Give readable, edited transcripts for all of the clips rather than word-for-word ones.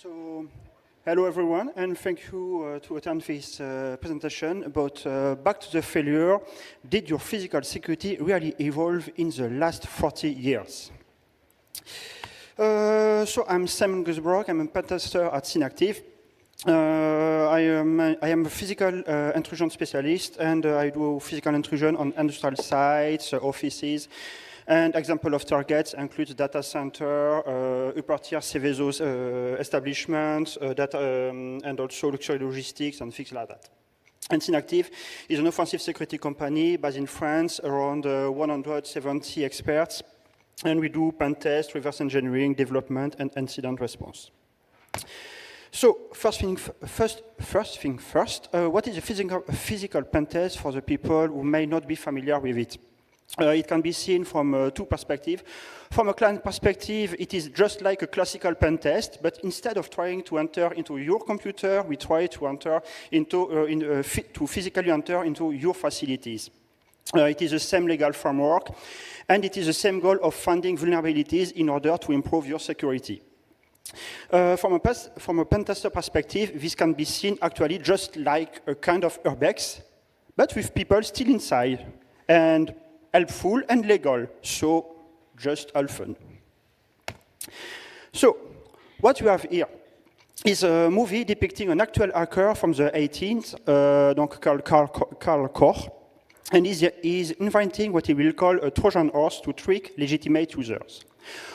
So, hello everyone, and thank you to attend this presentation about back to the failure. Did your physical security really evolve in the last 40 years? So I'm Simon Geusebroek. I'm a pen tester at Synactive. I am a physical intrusion specialist, and I do physical intrusion on industrial sites, offices, and example of targets include data center, upper-tier Céveso establishments, and also luxury logistics and things like that. And Synactive is an offensive security company based in France, around 170 experts, and we do pen test, reverse engineering, development, and incident response. So first thing first, what is a physical pen test for the people who may not be familiar with it? It can be seen from two perspectives. From a client perspective, it is just like a classical pen test, but instead of trying to enter into your computer, we try to enter into to physically enter into your facilities. It is the same legal framework, and it is the same goal of finding vulnerabilities in order to improve your security. From a pen tester perspective, this can be seen actually just like a kind of urbex, but with people still inside, and helpful and legal, so just all fun. So, what you have here is a movie depicting an actual hacker from the 18th, called Karl Koch, and he's inventing what he will call a Trojan horse to trick legitimate users.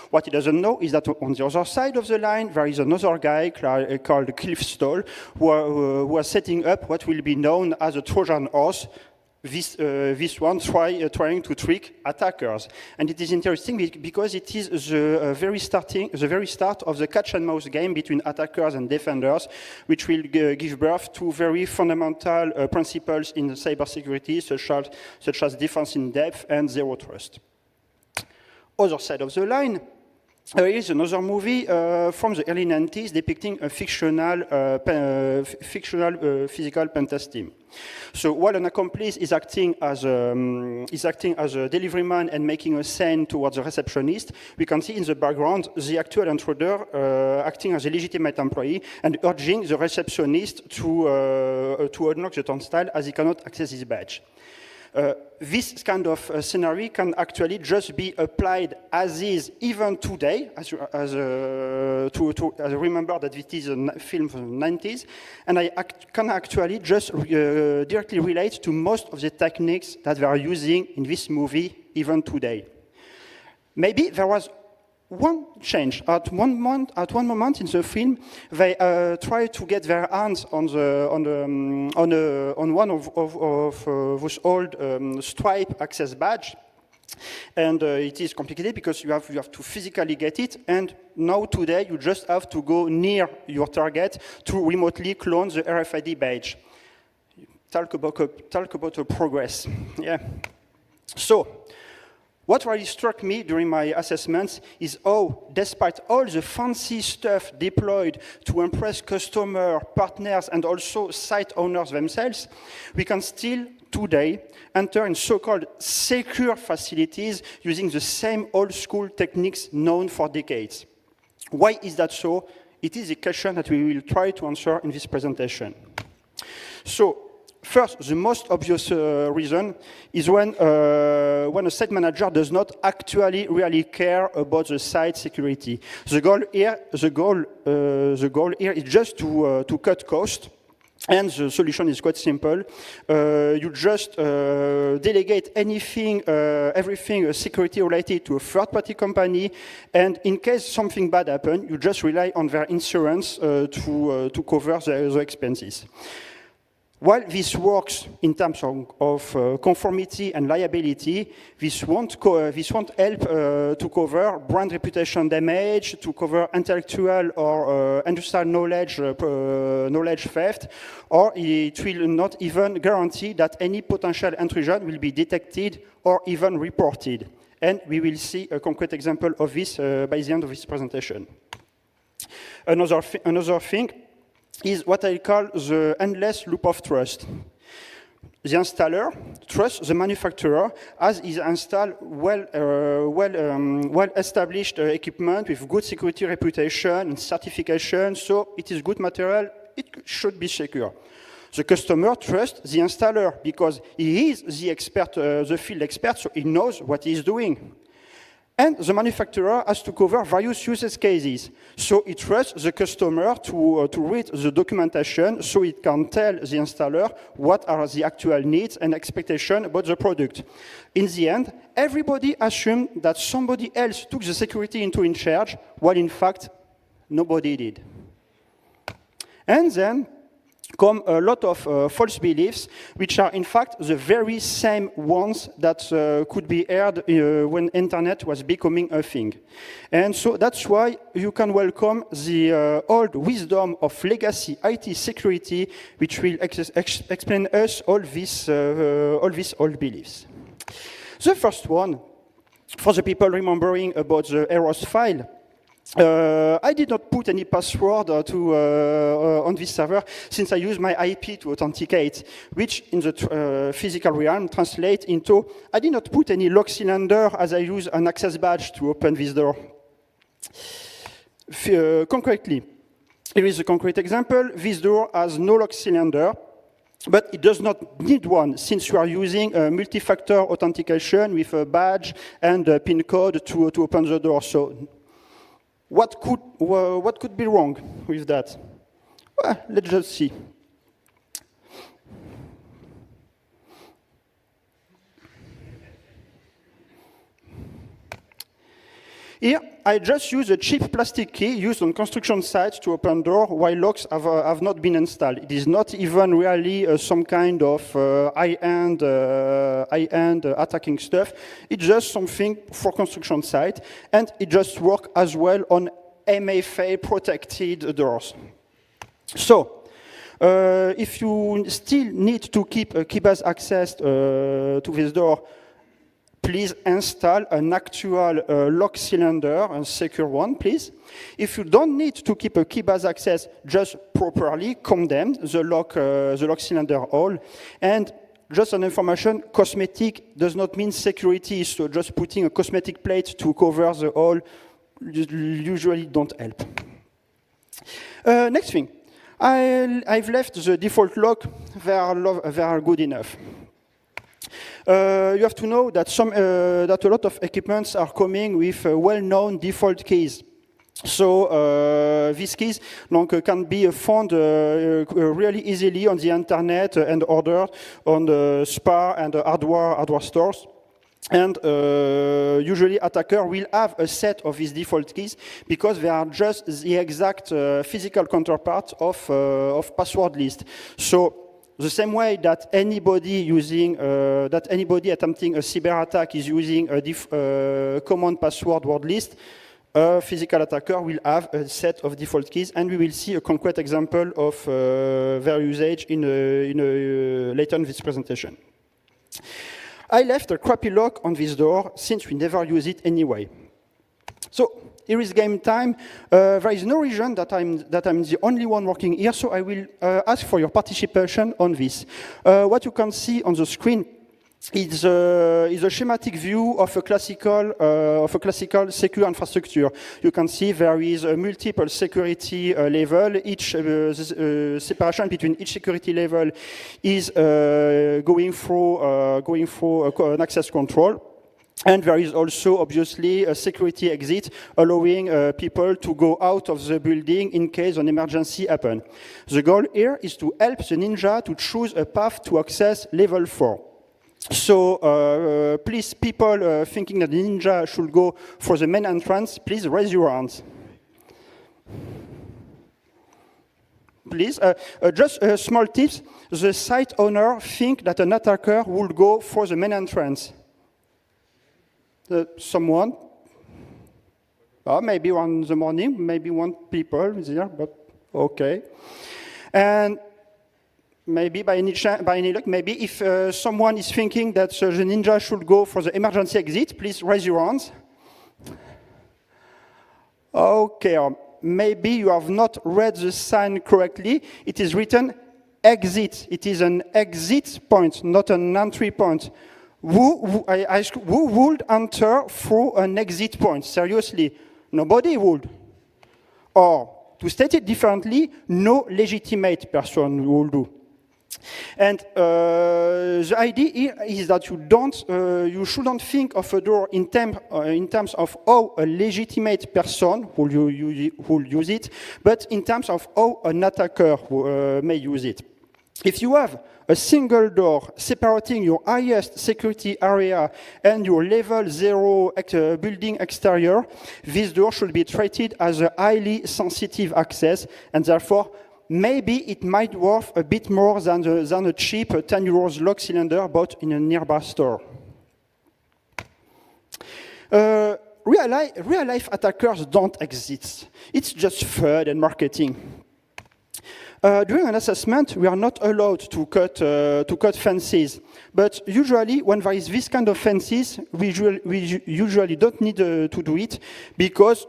What he doesn't know is that on the other side of the line, there is another guy called Cliff Stoll, who are setting up what will be known as a Trojan horse, this one trying to trick attackers. And it is interesting because it is the very start of the catch and mouse game between attackers and defenders, which will give birth to very fundamental principles in cybersecurity, such as defense in depth and zero trust. Other side of the line, there is another movie from the early 90s depicting a fictional physical pen test team. So while an accomplice is acting as a delivery man and making a sign towards the receptionist, we can see in the background the actual intruder acting as a legitimate employee and urging the receptionist to unlock the turnstile as he cannot access his badge. This kind of scenario can actually just be applied as is even today, as I remember that it is a film from the 90s, and I can actually just directly relate to most of the techniques that they are using in this movie even today. Maybe there was one change. At one moment in the film, they tried to get their hands on one of those old Stripe access badge, and it is complicated because you have to physically get it. And now today, you just have to go near your target to remotely clone the RFID badge. Talk about a progress. Yeah. So, what really struck me during my assessments is how, despite all the fancy stuff deployed to impress customer, partners, and also site owners themselves, we can still, today, enter in so-called secure facilities using the same old-school techniques known for decades. Why is that so? It is a question that we will try to answer in this presentation. So, first, the most obvious reason is when a site manager does not actually really care about the site security. The goal here is just to cut cost, and the solution is quite simple. You just delegate everything security related to a third-party company, and in case something bad happens, you just rely on their insurance to cover the expenses. While this works in terms of conformity and liability, this won't help to cover brand reputation damage, to cover intellectual or industrial knowledge theft, or it will not even guarantee that any potential intrusion will be detected or even reported. And we will see a concrete example of this by the end of this presentation. Another thing is what I call the endless loop of trust. the installer trusts the manufacturer as is installed well-established equipment with good security reputation and certification, so it is good material, it should be secure. The customer trusts the installer because he is the expert, the field expert, so he knows what he is doing. And the manufacturer has to cover various use cases. So it trusts the customer to read the documentation so it can tell the installer what are the actual needs and expectations about the product. In the end, everybody assumed that somebody else took the security in charge, while in fact, nobody did. And then come a lot of false beliefs, which are in fact the very same ones that could be heard when internet was becoming a thing. And so that's why you can welcome the old wisdom of legacy IT security, which will explain us all these old beliefs. The first one, for the people remembering about the errors file, I did not put any password on this server since I use my IP to authenticate, which in the physical realm translates into I did not put any lock cylinder as I use an access badge to open this door. Concretely, here is a concrete example. This door has no lock cylinder, but it does not need one since you are using a multi-factor authentication with a badge and a PIN code to open the door. So what could be wrong with that? Well, let's just see. Here, I just use a cheap plastic key used on construction sites to open door while locks have not been installed. It is not even really some kind of high-end attacking stuff. It's just something for construction site, and it just works as well on MFA protected doors. So, if you still need to keep a keybase access to this door, please install an actual lock cylinder, a secure one, please. If you don't need to keep a keybase access, just properly condemn the lock cylinder hole. And just an information, cosmetic does not mean security, so just putting a cosmetic plate to cover the hole usually don't help. Next thing, I've left the default lock, they are good enough. You have to know that that a lot of equipments are coming with well-known default keys. So these keys can be found really easily on the internet and ordered on the SPA and hardware stores. And usually attacker will have a set of these default keys because they are just the exact physical counterpart of password list. So the same way that anybody attempting a cyber attack is using a common password word list, a physical attacker will have a set of default keys, and we will see a concrete example of their usage later in this presentation. I left a crappy lock on this door since we never use it anyway. So here is game time. There is no reason that I'm the only one working here, so I will ask for your participation on this. What you can see on the screen is a schematic view of a classical secure infrastructure. You can see there is a multiple security level. Each separation between each security level is going through an access control. And there is also, obviously, a security exit allowing people to go out of the building in case an emergency happens. The goal here is to help the ninja to choose a path to access level 4. So please, people thinking that the ninja should go for the main entrance, please raise your hands. Please, just small tips. The site owner think that an attacker would go for the main entrance. Someone? Maybe one in the morning, maybe one people there, but okay. And maybe by any luck, maybe if someone is thinking that the ninja should go for the emergency exit, please raise your hands. Okay, maybe you have not read the sign correctly. It is written exit. It is an exit point, not an entry point. I ask, who would enter through an exit point? Seriously, nobody would. Or, to state it differently, no legitimate person will do. And the idea here is that you shouldn't think of a door in terms of how a legitimate person will use it, but in terms of how an attacker may use it. If you have a single door separating your highest security area and your level 0 building exterior, this door should be treated as a highly sensitive access, and therefore maybe it might worth a bit more than a cheap 10 euros lock cylinder bought in a nearby store. Real life attackers don't exist. It's just FUD and marketing. During an assessment, we are not allowed to cut fences. But usually, when there is this kind of fences, we usually don't need to do it because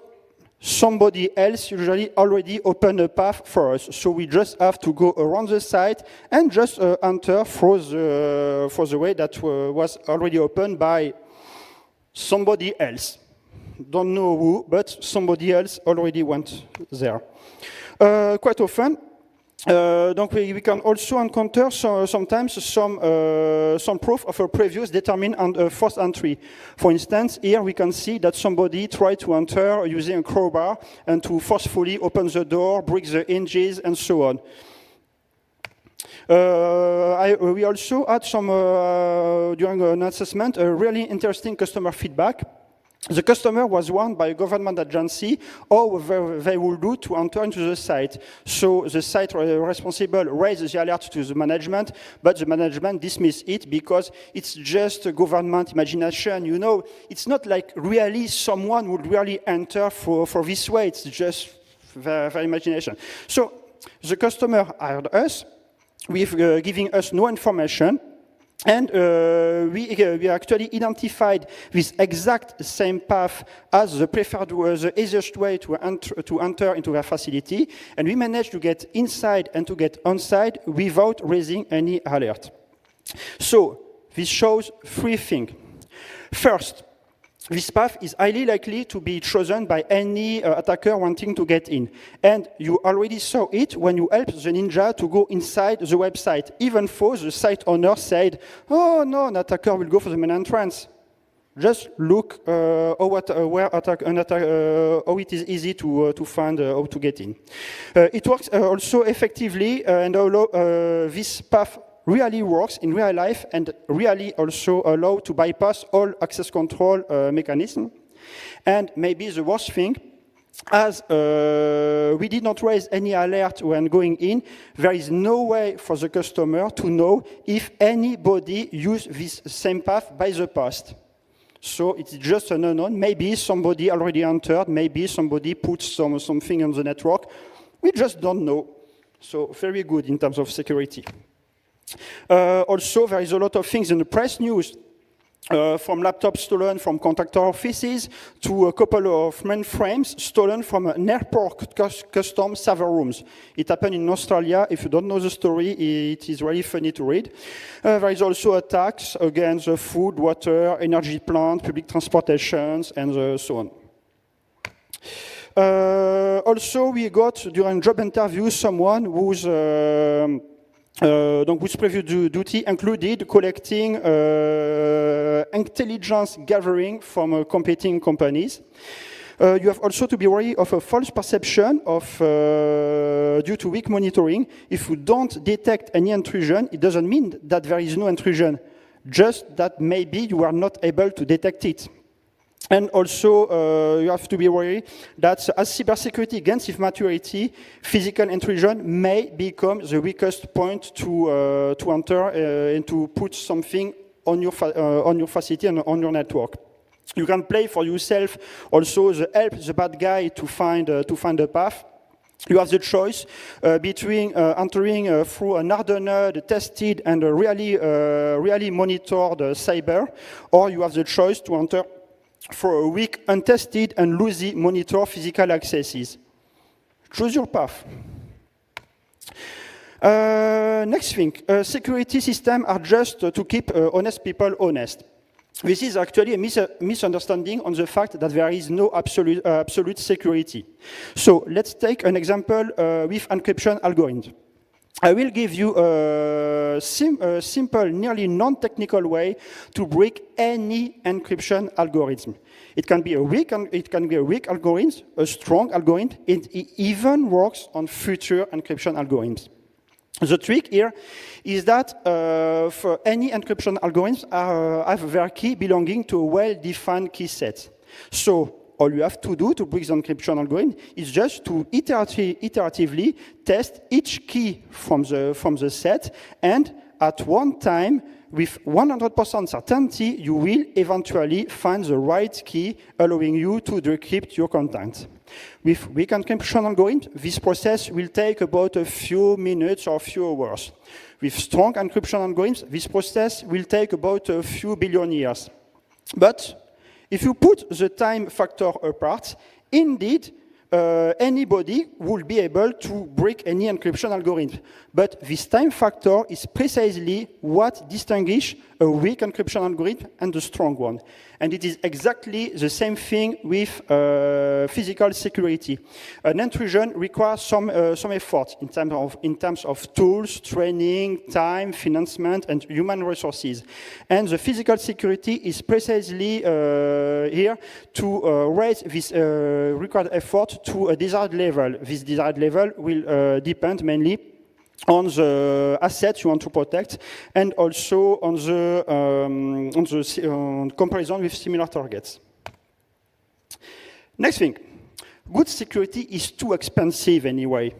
somebody else usually already opened a path for us. So we just have to go around the site and just enter for the way that was already opened by somebody else. Don't know who, but somebody else already went there. Quite often, we can also encounter sometimes some proof of a previous determined forced entry. For instance, here we can see that somebody tried to enter using a crowbar and to forcefully open the door, break the hinges, and so on. We also had during an assessment, a really interesting customer feedback. The customer was warned by a government agency how they will do to enter into the site. So the site responsible raised the alert to the management, but the management dismissed it because it's just a government imagination. You know, it's not like really someone would really enter for this way. It's just their imagination. So the customer hired us with giving us no information. And we actually identified this exact same path as the preferred, the easiest way to enter into their facility. And we managed to get inside and to get outside without raising any alert. So this shows three things. First, this path is highly likely to be chosen by any attacker wanting to get in. And you already saw it when you helped the ninja to go inside the website, even though the site owner said, oh no, an attacker will go for the main entrance. Just look how it is easy to find how to get in. It works also effectively, and this path really works in real life and really also allow to bypass all access control mechanism. And maybe the worst thing, as we did not raise any alert when going in, there is no way for the customer to know if anybody used this same path by the past. So it's just an unknown. Maybe somebody already entered, maybe somebody put something on the network. We just don't know. So very good in terms of security. Also, there is a lot of things in the press news, from laptops stolen from contractor offices to a couple of mainframes stolen from an airport custom server rooms. It happened in Australia. If you don't know the story, it is really funny to read. There is also attacks against the food, water, energy plant, public transportations, and so on. Also, we got, during job interviews, someone whose previous duty included collecting intelligence gathering from competing companies. You have also to be wary of a false perception due to weak monitoring. If you don't detect any intrusion, it doesn't mean that there is no intrusion, just that maybe you are not able to detect it. And also, you have to be wary that as cybersecurity gains its maturity, physical intrusion may become the weakest point to enter and to put something on your facility and on your network. You can play for yourself also help the bad guy to find a path. You have the choice between entering through an hardened, tested, and really monitored cyber, or you have the choice to enter for a weak, untested, and loosely monitored physical accesses. Choose your path. Next thing, security systems are just to keep honest people honest. This is actually a misunderstanding on the fact that there is no absolute security. So let's take an example with encryption algorithms. I will give you a simple, nearly non-technical way to break any encryption algorithm. It can be a weak algorithm, a strong algorithm. It even works on future encryption algorithms. The trick here is that for any encryption algorithms have their key belonging to a well-defined key set. So all you have to do to break the encryption algorithm is just to iteratively test each key from the set, and at one time, with 100% certainty, you will eventually find the right key, allowing you to decrypt your content. With weak encryption algorithms, this process will take about a few minutes or a few hours. With strong encryption algorithms, this process will take about a few billion years. But if you put the time factor apart, indeed, anybody will be able to break any encryption algorithm. But this time factor is precisely what distinguishes a weak encryption algorithm and a strong one. And it is exactly the same thing with physical security. An intrusion requires some effort in terms of tools, training, time, financement, and human resources. And the physical security is precisely here to raise this required effort to a desired level. This desired level will depend mainly on the assets you want to protect, and also on the comparison with similar targets. Next thing, good security is too expensive anyway.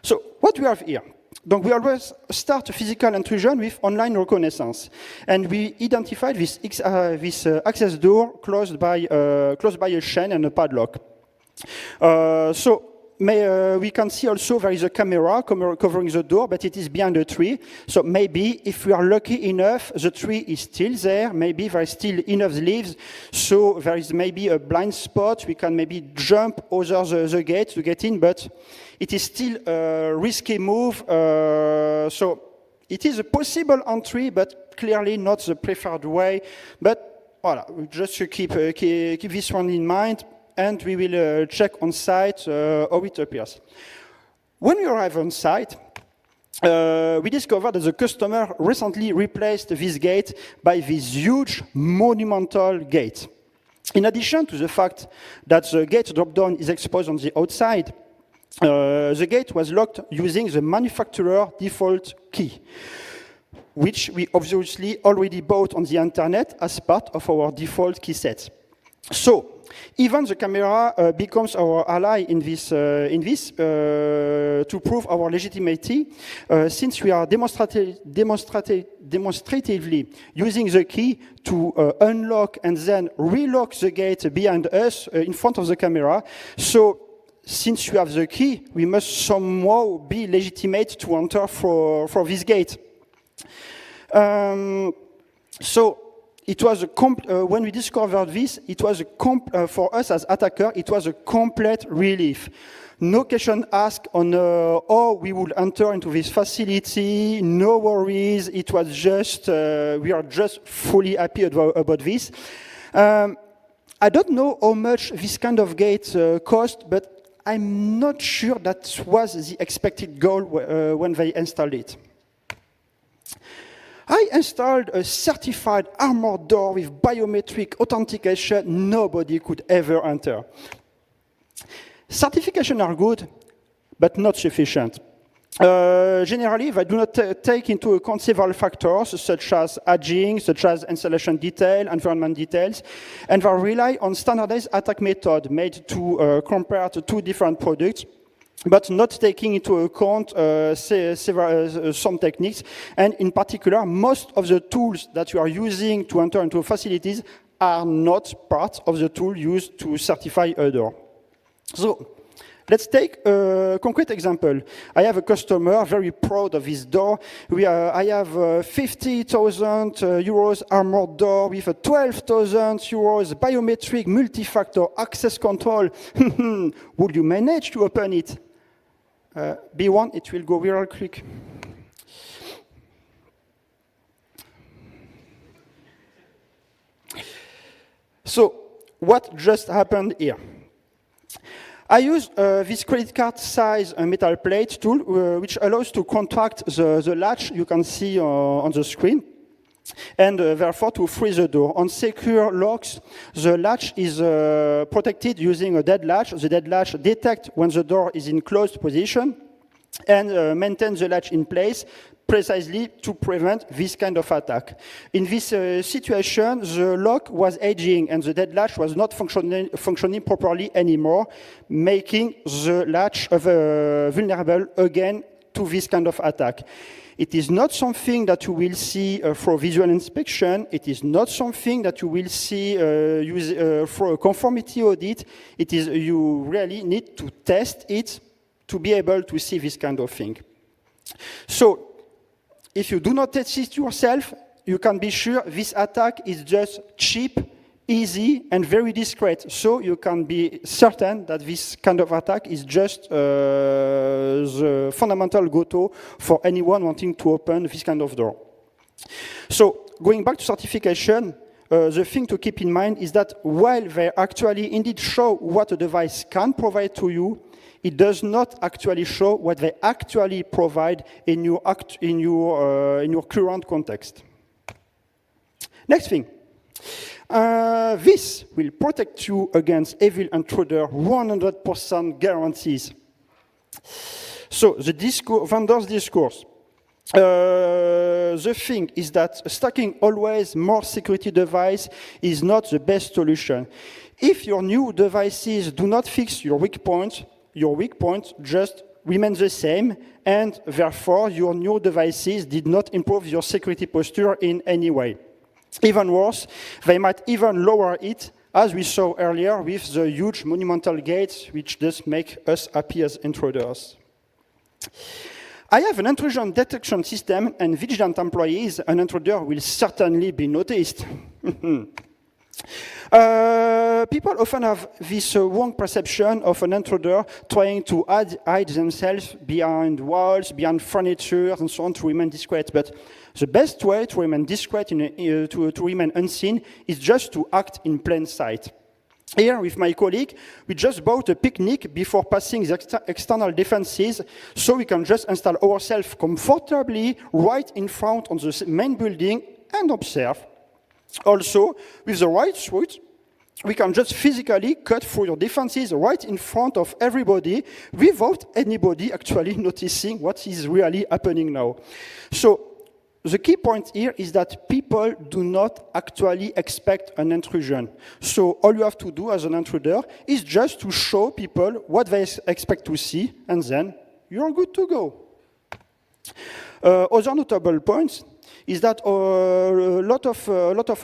So what we have here? Donc we always start a physical intrusion with online reconnaissance, and we identified this access door closed by a chain and a padlock. We can see also there is a camera covering the door, but it is behind a tree. So maybe if we are lucky enough, the tree is still there. Maybe there is still enough leaves, so there is maybe a blind spot. We can maybe jump over the gate to get in, but it is still a risky move. So it is a possible entry, but clearly not the preferred way. But voilà, just to keep this one in mind. And we will check on site how it appears. When we arrive on site, we discovered that the customer recently replaced this gate by this huge monumental gate. In addition to the fact that the gate drop-down is exposed on the outside, the gate was locked using the manufacturer default key, which we obviously already bought on the internet as part of our default key set. So, even the camera becomes our ally in this to prove our legitimacy, since we are demonstratively using the key to unlock and then relock the gate behind us in front of the camera. So, since we have the key, we must somehow be legitimate to enter for this gate. It was when we discovered this, it was for us as attacker, it was a complete relief. No question asked on how we would enter into this facility, no worries. It was just, we are just fully happy about this. I don't know how much this kind of gate cost, but I'm not sure that was the expected goal when they installed it. I installed a certified armored door with biometric authentication. Nobody could ever enter. Certifications are good, but not sufficient. Generally, they do not take into account several factors, such as aging, such as installation detail, environment details, and they rely on standardized attack method made to compare to two different products, but not taking into account some techniques. And in particular, most of the tools that you are using to enter into facilities are not part of the tool used to certify a door. So let's take a concrete example. I have a customer very proud of his door. I have 50,000 euros armored door with a 12,000 euros biometric multi-factor access control. Would you manage to open it? Be warned, it will go real quick. So, what just happened here? I use this credit card size metal plate tool, which allows to contract the latch you can see on the screen, and therefore to free the door. On secure locks, the latch is protected using a dead latch. The dead latch detects when the door is in closed position and maintains the latch in place precisely to prevent this kind of attack. In this situation, the lock was aging and the dead latch was not functioning properly anymore, making the latch vulnerable again to this kind of attack. It is not something that you will see for visual inspection. It is not something that you will see for a conformity audit. It is you really need to test it to be able to see this kind of thing. So, if you do not test it yourself, you can be sure this attack is just cheap, easy, and very discreet. So you can be certain that this kind of attack is just the fundamental go-to for anyone wanting to open this kind of door. So going back to certification, the thing to keep in mind is that while they actually indeed show what a device can provide to you, it does not actually show what they actually provide in your current context. Next thing. This will protect you against evil intruder, 100% guarantees. So the vendor's discourse. The thing is that stacking always more security device is not the best solution. If your new devices do not fix your weak point just remains the same, and therefore your new devices did not improve your security posture in any way. Even worse, they might even lower it, as we saw earlier with the huge monumental gates, which just make us happy as intruders. I have an intrusion detection system, and vigilant employees, an intruder will certainly be noticed. People often have this wrong perception of an intruder trying to hide themselves behind walls, behind furniture, and so on to remain discreet. But the best way to remain discreet, to remain unseen, is just to act in plain sight. Here, with my colleague, we just bought a picnic before passing the external defenses, so we can just install ourselves comfortably right in front of the main building and observe. Also, with the right switch, we can just physically cut through your defenses right in front of everybody without anybody actually noticing what is really happening now. So, the key point here is that people do not actually expect an intrusion. So all you have to do as an intruder is just to show people what they expect to see, and then you're good to go. Other notable points is that a lot of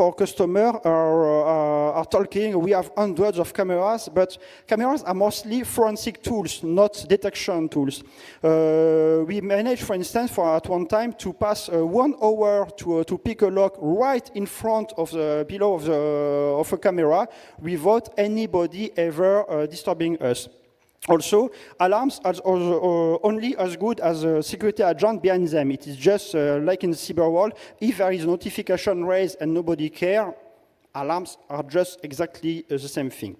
our customers are talking, we have hundreds of cameras, but cameras are mostly forensic tools, not detection tools. We managed, for instance, at one time to pass 1 hour to pick a lock right in front of the below of a camera without anybody ever disturbing us. Also, alarms are only as good as a security agent behind them. It is just like in the cyber world, if there is a notification raised and nobody cares, alarms are just exactly the same thing.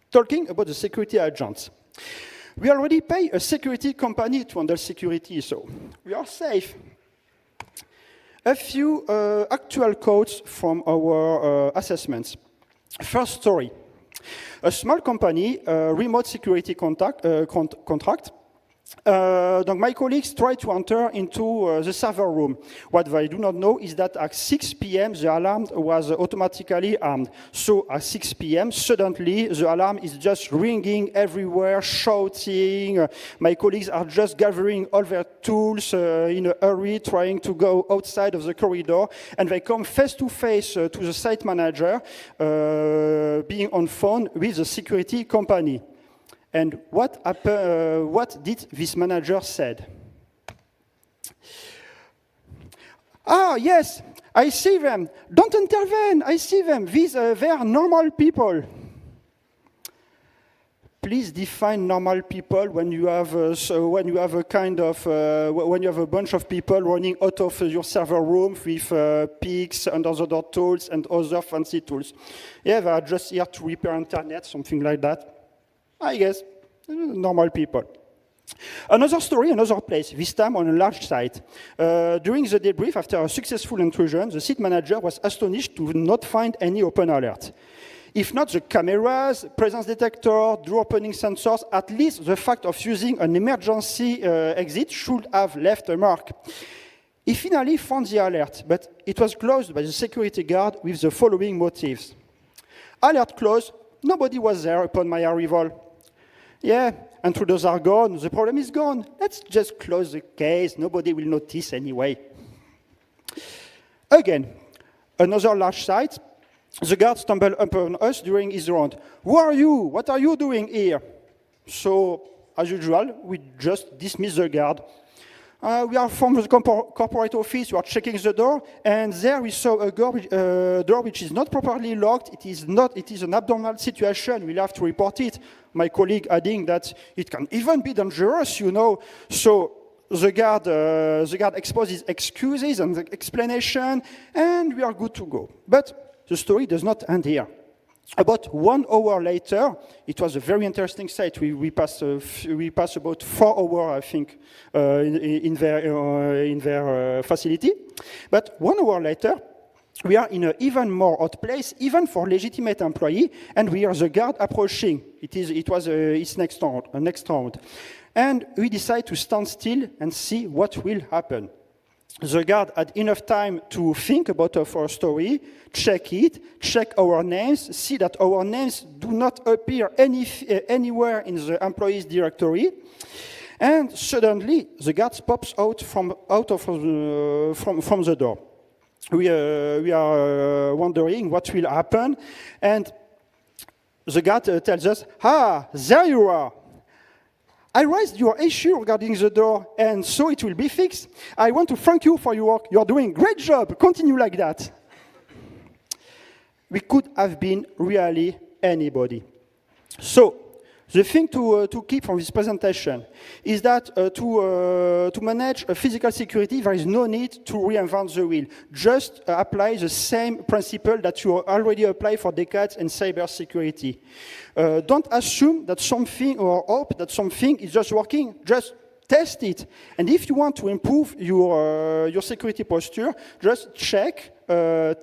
Talking about the security agents. We already pay a security company to handle security, so we are safe. A few actual quotes from our assessments. First story. A small company, remote security contract. My colleagues tried to enter into the server room. What they do not know is that at 6 p.m. the alarm was automatically armed. So at 6 p.m. suddenly the alarm is just ringing everywhere, shouting. My colleagues are just gathering all their tools in a hurry, trying to go outside of the corridor, and they come face to face to the site manager, being on phone with the security company. And what did this manager said? Yes, I see them. Don't intervene, I see them. They are normal people. please define normal people when you have when you have a kind of when you have a bunch of people running out of your server room with pigs and other tools and other fancy tools. Yeah, they are just here to repair internet, something like that. I guess normal people. Another story, another place, this time on a large site. During the debrief, after a successful intrusion, the site manager was astonished to not find any open alert. If not the cameras, presence detector, door opening sensors, at least the fact of using an emergency exit should have left a mark. He finally found the alert, but it was closed by the security guard with the following motives. Alert closed, nobody was there upon my arrival. Yeah, intruders are gone, the problem is gone. Let's just close the case, nobody will notice anyway. Again, another large site. The guard stumbled upon us during his round. Who are you? What are you doing here? So, as usual, we just dismiss the guard. We are from the corporate office, we are checking the door, and there we saw a door which is not properly locked. It is an abnormal situation, we'll have to report it. My colleague adding that it can even be dangerous, you know. So the guard exposes excuses and explanations, and we are good to go. But the story does not end here. About 1 hour later, it was a very interesting site. We passed about 4 hours, I think, in their facility. But 1 hour later, we are in an even more hot place, even for legitimate employee, and we hear the guard approaching. It was its next round. And we decide to stand still and see what will happen. The guard had enough time to think about our story, check it, check our names, see that our names do not appear anywhere in the employees directory, and suddenly the guard pops out from the door. We are wondering what will happen, and the guard tells us, there you are. I raised your issue regarding the door, and so it will be fixed. I want to thank you for your work. You're doing a great job. Continue like that. We could have been really anybody. So, the thing to keep from this presentation is that to manage physical security, there is no need to reinvent the wheel. Just apply the same principle that you already apply for decades in cybersecurity. Don't assume that something or hope that something is just working. Just test it. And if you want to improve your security posture, just check,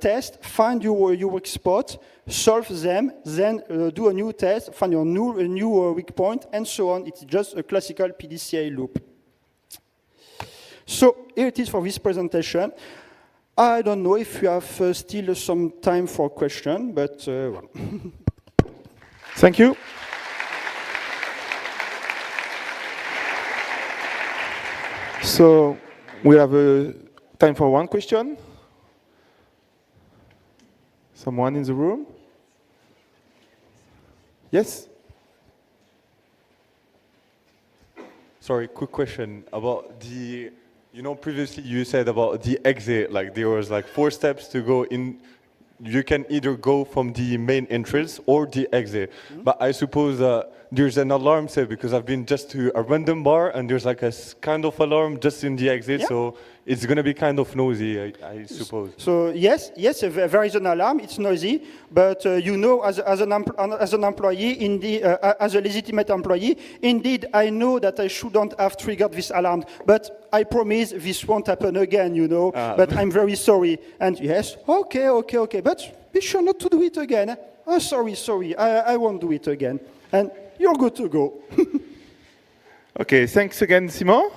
test, find your weak spot, solve them, then do a new test, find your new weak point, and so on. It's just a classical PDCA loop. So here it is for this presentation. I don't know if you have still some time for question, but well. Thank you. So we have time for one question. Someone in the room? Yes? Sorry, quick question about the, previously you said about the exit, like there was like 4 steps to go in. You can either go from the main entrance or the exit. Mm-hmm. But I suppose there's an alarm set because I've been just to a random bar and there's like a kind of alarm just in the exit. Yeah. So it's going to be kind of noisy, I suppose. So yes, there is an alarm. It's noisy, but as an employee, as a legitimate employee, indeed, I know that I shouldn't have triggered this alarm. But I promise this won't happen again, But I'm very sorry. And yes, okay. But be sure not to do it again. Oh, sorry. I won't do it again. And you're good to go. Okay, thanks again, Simon.